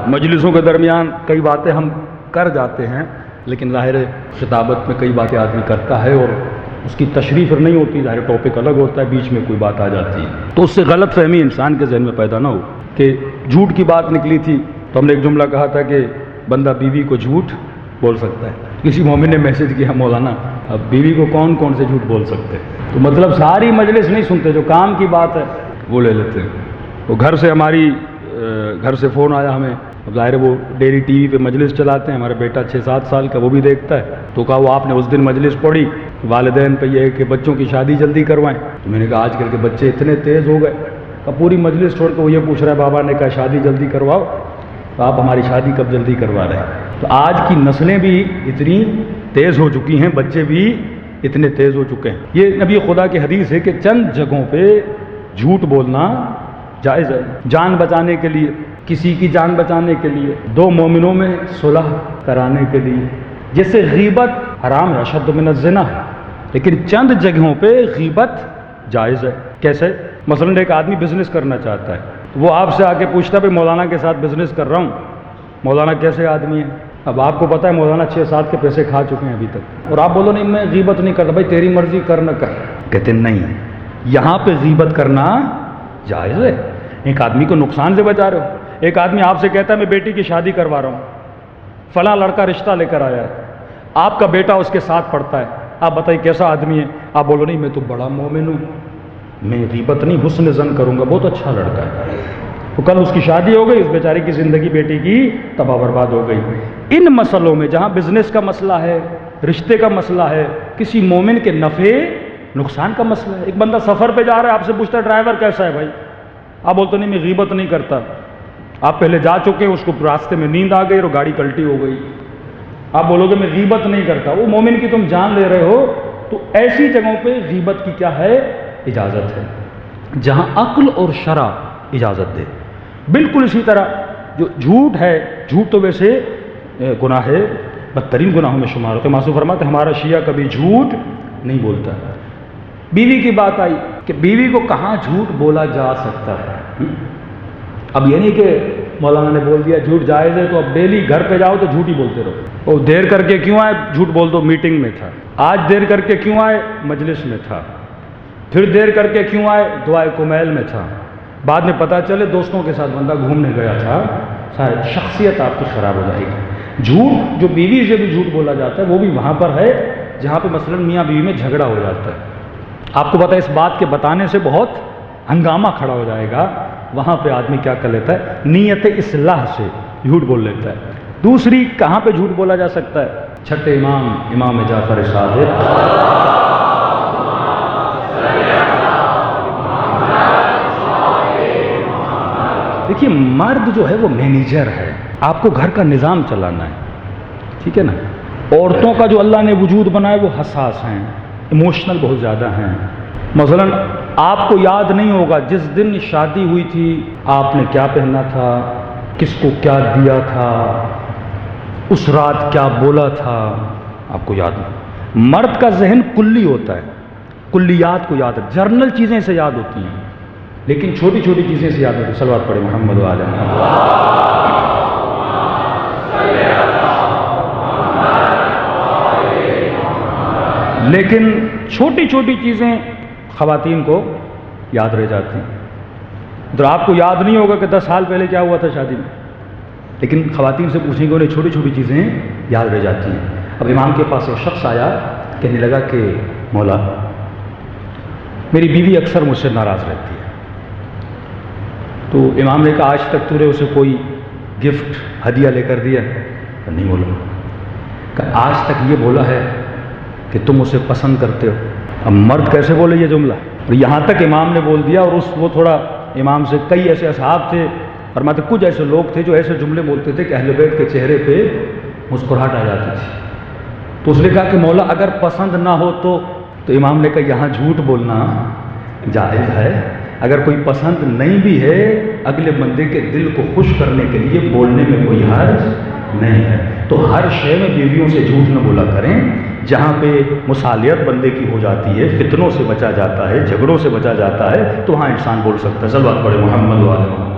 مجلسوں کے درمیان کئی باتیں ہم کر جاتے ہیں، لیکن ظاہر خطابت میں کئی باتیں آدمی کرتا ہے اور اس کی تشریح پھر نہیں ہوتی، ظاہر ٹاپک الگ ہوتا ہے، بیچ میں کوئی بات آ جاتی ہے، تو اس سے غلط فہمی انسان کے ذہن میں پیدا نہ ہو کہ جھوٹ کی بات نکلی تھی تو ہم نے ایک جملہ کہا تھا کہ بندہ بیوی کو جھوٹ بول سکتا ہے۔ کسی مومن نے میسج کیا مولانا اب بیوی کو کون کون سے جھوٹ بول سکتے ہیں؟ تو مطلب ساری مجلس نہیں سنتے، جو کام کی بات ہے وہ لے لیتے ہیں۔ تو گھر سے فون آیا ہمیں، اب ظاہر ہے وہ ڈیلی ٹی وی پہ مجلس چلاتے ہیں، ہمارا بیٹا 6-7 سال کا وہ بھی دیکھتا ہے، تو کہا وہ آپ نے اس دن مجلس پڑھی والدین پہ یہ ہے کہ بچوں کی شادی جلدی کروائیں، تو میں نے کہا آج کل کے بچے اتنے تیز ہو گئے، اب پوری مجلس چھوڑ کے وہ یہ پوچھ رہا ہے بابا نے کہا شادی جلدی کرواؤ، تو آپ ہماری شادی کب جلدی کروا رہے ہیں؟ تو آج کی نسلیں بھی اتنی تیز ہو چکی ہیں، بچے بھی اتنے تیز ہو چکے ہیں۔ یہ نبی خدا کی حدیث ہے کہ چند جگہوں پہ جھوٹ بولنا جائز ہے، جان بچانے کے لیے، کسی کی جان بچانے کے لیے، دو مومنوں میں صلح کرانے کے لیے، جیسے غیبت حرام ہے، اشد من الزنا ہے، لیکن چند جگہوں پہ غیبت جائز ہے۔ کیسے؟ مثلاً ایک آدمی بزنس کرنا چاہتا ہے، وہ آپ سے آ کے پوچھتا ہے بھائی مولانا کے ساتھ بزنس کر رہا ہوں، مولانا کیسے آدمی ہے؟ اب آپ کو پتہ ہے مولانا 6-7 کے پیسے کھا چکے ہیں ابھی تک، اور آپ بولو نہیں میں غیبت نہیں کرتا، بھائی تیری مرضی کر نہ کر، کہتے نہیں یہاں پہ غیبت کرنا جائز ہے، ایک آدمی کو نقصان سے بچا رہے ہو۔ ایک آدمی آپ سے کہتا ہے میں بیٹی کی شادی کروا رہا ہوں، فلاں لڑکا رشتہ لے کر آیا ہے، آپ کا بیٹا اس کے ساتھ پڑھتا ہے، آپ بتائیے کیسا آدمی ہے؟ آپ بولو نہیں میں تو بڑا مومن ہوں، میں غیبت نہیں حسن ظن کروں گا، بہت اچھا لڑکا ہے، تو کل اس کی شادی ہو گئی، اس بیچارے کی زندگی بیٹی کی تباہ برباد ہو گئی۔ ان مسئلوں میں جہاں بزنس کا مسئلہ ہے، رشتے کا مسئلہ ہے، کسی مومن کے نفع نقصان کا مسئلہ ہے، ایک بندہ سفر پہ جا رہا ہے، آپ سے پوچھتا ہے ڈرائیور کیسا ہے بھائی، آپ بولتے نہیں میں غیبت نہیں کرتا، آپ پہلے جا چکے ہیں، اس کو راستے میں نیند آ گئی اور گاڑی کلٹی ہو گئی، آپ بولو گے میں غیبت نہیں کرتا، وہ مومن کی تم جان لے رہے ہو، تو ایسی جگہوں پہ غیبت کی کیا ہے؟ اجازت ہے، جہاں عقل اور شرع اجازت دے۔ بالکل اسی طرح جو جھوٹ ہے، جھوٹ تو ویسے گناہ ہے، بدترین گناہوں میں شمار ہوتا ہے، معصوم فرماتے ہیں ہمارا شیعہ کبھی جھوٹ نہیں بولتا۔ بیوی کی بات آئی کہ بیوی کو کہاں جھوٹ بولا جا سکتا ہے، اب یہ نہیں کہ مولانا نے بول دیا جھوٹ جائز ہے تو اب ڈیلی گھر پہ جاؤ تو جھوٹ ہی بولتے رہو، وہ دیر کر کے کیوں آئے جھوٹ بول دو، میٹنگ میں تھا، آج دیر کر کے کیوں آئے مجلس میں تھا، پھر دیر کر کے کیوں آئے دعائے کمیل میں تھا، بعد میں پتہ چلے دوستوں کے ساتھ بندہ گھومنے گیا تھا، ساری شخصیت آپ کی خراب ہو جائے گی۔ جھوٹ جو بیوی سے بھی جھوٹ بولا جاتا ہے وہ بھی وہاں پر ہے جہاں پہ مثلاً میاں بیوی میں جھگڑا ہو جاتا ہے، آپ کو پتہ ہے اس بات کے بتانے سے بہت ہنگامہ کھڑا ہو جائے گا، وہاں پہ آدمی کیا کر لیتا ہے، نیت اصلاح سے جھوٹ بول لیتا ہے۔ دوسری کہاں پہ جھوٹ بولا جا سکتا ہے؟ چھٹے امام جعفر صادق دیکھیے مرد جو ہے وہ مینیجر ہے، آپ کو گھر کا نظام چلانا ہے، ٹھیک ہے نا، عورتوں کا جو اللہ نے وجود بنایا وہ حساس ہیں، ایموشنل بہت زیادہ ہیں، مثلاً آپ کو یاد نہیں ہوگا جس دن شادی ہوئی تھی آپ نے کیا پہنا تھا، کس کو کیا دیا تھا، اس رات کیا بولا تھا، آپ کو یاد نہیں۔ مرد کا ذہن کلی ہوتا ہے، کلیات کو یاد ہے، جرنل چیزیں سے یاد ہوتی ہیں، لیکن چھوٹی چھوٹی چیزیں سے یاد ہوتی ہیں۔ صلوات پڑھیں محمد و آل محمد۔ لیکن چھوٹی چھوٹی چیزیں خواتین کو یاد رہ جاتی ہیں، ادھر آپ کو یاد نہیں ہوگا کہ 10 سال پہلے کیا ہوا تھا شادی میں، لیکن خواتین سے پوچھیں گے انہیں چھوٹی چھوٹی چیزیں یاد رہ جاتی ہیں۔ اب امام کے پاس ایک شخص آیا، کہنے لگا کہ مولا میری بیوی اکثر مجھ سے ناراض رہتی ہے، تو امام نے کہا آج تک تو نے اسے کوئی گفٹ ہدیہ لے کر دیا؟ نہیں بولا۔ کہا آج تک یہ بولا ہے کہ تم اسے پسند کرتے ہو؟ اب مرد کیسے بولے یہ جملہ، اور یہاں تک امام نے بول دیا، اور وہ تھوڑا امام سے کئی ایسے اصحاب تھے، فرماتے کچھ ایسے لوگ تھے جو ایسے جملے بولتے تھے کہ اہل بیت کے چہرے پہ مسکراہٹ آ جاتی تھی، تو اس نے کہا کہ مولا اگر پسند نہ ہو تو امام نے کہا یہاں جھوٹ بولنا جائز ہے، اگر کوئی پسند نہیں بھی ہے اگلے بندے کے دل کو خوش کرنے کے لیے بولنے میں کوئی حرج نہیں ہے، تو ہر شے میں بیویوں سے جھوٹ نہ بولا کریں، جہاں پہ مصالحت بندے کی ہو جاتی ہے، فتنوں سے بچا جاتا ہے، جھگڑوں سے بچا جاتا ہے، تو وہاں انسان بول سکتا ہے۔ صلوات پڑھیں محمد و آل محمد۔